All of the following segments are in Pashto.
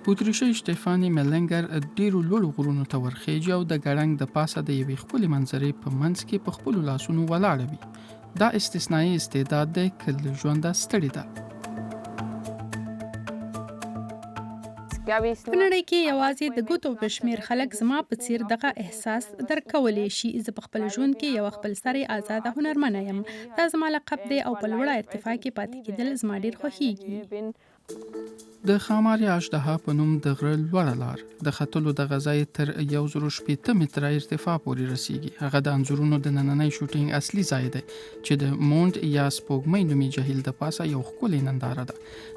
په اتریشۍ شټېفاني ملنګر ډېرو لوړو غرونو ته ورخیږي او د ګړنګ د پاسه د یوې ښکلې منظرې په منځ کې په خپلو لاسونو ولاړه وي. دا استثنایي استعداد دی که له ژونده ستړې ده. په نړۍ کې یوازې د ګوتو په شمېر خلک زما په څیر دغه احساس درک کولی شي. زه په خپل ژوند کې یو خپلسرې آزاده هنرمنه یم. دا زما لقب دی او په لوړه ارتفاع کې پاتې کېدل زما ډېر خوښیږي. د خاماري اژدها په نوم د غره لوړه لار د ختلو د غځای تر 1060 متره ارتفاع پورې رسیږي. هغه د انځورونو د نننۍ شوټینګ اصلي ځای دی چې د مونډ یا سپوږمۍ نومي جهیل د پاسه یو ښکلې ننداره ده.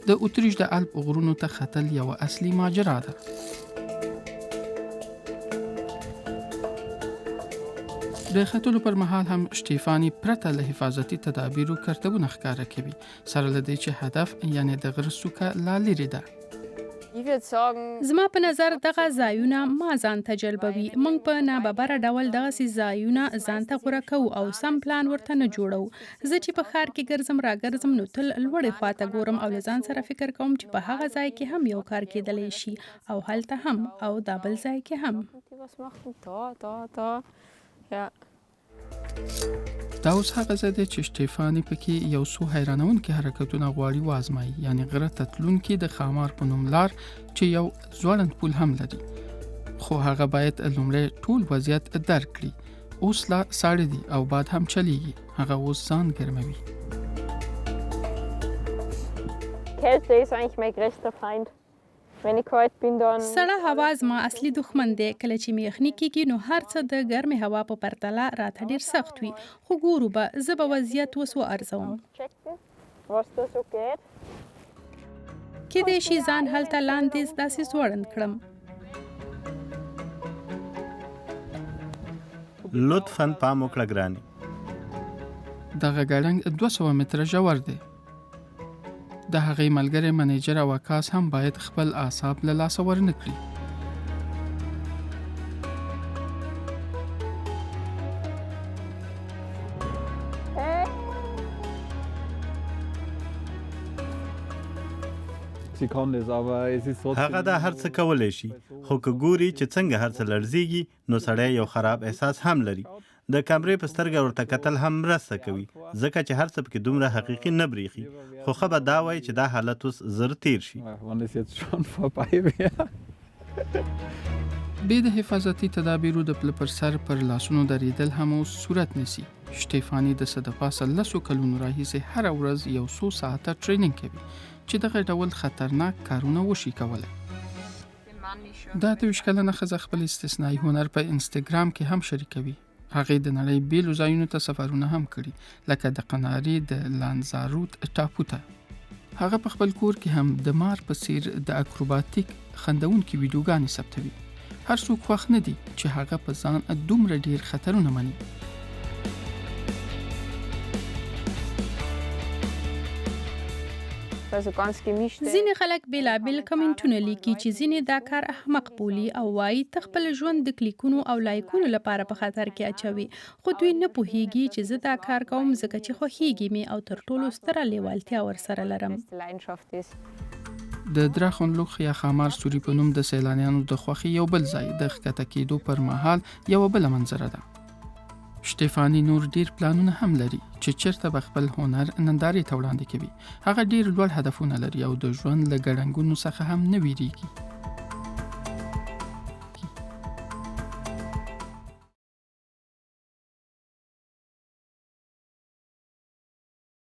د اتریش د الپ غرونو ته ختل یو اصلي ماجرا ده. د ختلو پر مهال هم شټېفاني پرته له حفاظتي تدابیرو کرتبونه ښکاره کوي، سره له دې چې هدف یعنی د غره څوکه لا لرې ده. زما په نظر دغه ځایونه ما ځان ته جلبوي. موږ په ناببره ډول دغسې ځایونه ځان ته غوره کوو او سم پلان ورته نه جوړو. زه چې په ښار کې ګرځم راګرځم نو تل لوړې خواته ګورم او له ځان سره فکر کوم چې په هغه ځای کې هم یو کار کېدلی شي او هلته هم او دا بل ځای کې هم. دا اوس هغه ځای دی چې شټېفاني پکې یو څو حیرانونکي حرکتونه غواړي وازمایي، یعنی غره ته تلونکي د خامار په نوم لار چې یو ځوړند پل هم لري. خو هغه باید لومړی ټول وضعیت درک کړي. اوس لا ساړه دي او باد هم چلیږي. هغه اوس ځان ګرموي. Kälte ist eigentlich mein größter Feind. Wenn ich kalt bin dann سړه هوا زما اصلي دښمن دی. کله چې مې یخني کېږي نو هر څه د ګرمې هوا په پرتله راته ډېر سخت وي. خو ګورو به، زه به وضعیت اوس وارزوم. checken, was da so geht. کېدای شي ځان هلته لاندې داسې ځوړند کړم. لطفاً پام وکړه ګراني. دغه ګړنګ 200 متره ژور دی. د هغې ملګری منیجر او عکاس هم باید خپل اعصاب له لاسه ورنه کړي. هغه دا هر څه کولی شي، خو که ګوري چې څنګه هر څه لړزیږي نو سړی یو خراب احساس هم لري. د کمرې په سترګه ورته کتل هم مرسته کوي، ځکه چې هر څه پکې دومره حقیقي نه بریښي. خو ښه به دا وایي چې دا حالت اوس زر تیر شي. بې د حفاظتي تدابیرو د پله پر سر پر لاسونو درېدل هم اوس صورت نیسي. شټېفاني د څه د پاسه 10 کلونو راهیسې هره ورځ یو څو ساعته ټریننګ کوي چې دغه ډول خطرناک کارونه وشي کولی. دا 23 کلنه ښځه خپل استثنایي هنر په انسټاګرام کې هم شریکوي. هغې د نړۍ بیلو ځایونو ته سفرونه هم کړي، لکه د قناري د لانزاروت ټاپو ته. هغه په خپل کور کې هم د مار په څیر د اکروباتیک خندونکي ویډیوګانې ثبتوي. هر څوک خوښ نه دي چې هغه په ځان دومره ډیر خطرونه مني. ځینې خلک بېلابېل کمنټونه لیکي چې ځینې دا کار احمق بولي او وایي ته خپل ژوند د کلیکونو او لایکونو لپاره په خطر کې اچوي. خو دوی نه پوهیږي چې زه دا کار کوم ځکه چې خوښیږي مې او تر ټولو ستره لیوالتیا ورسره لرم. د درخنلوخ یا خامار سوري په نوم د سیلانیانو د خوښۍ یو بل ځای د ښکته کېدو پر مهال یوه بله منظره ده. شټېفاني نور ډیر پلانونه هم لري چې چیرته به خپل هنر نندارې ته وړاندې کوي. هغه ډیر لوړ هدفونه لري او د ژوند له ګړنګونو څخه هم نه ویریږي.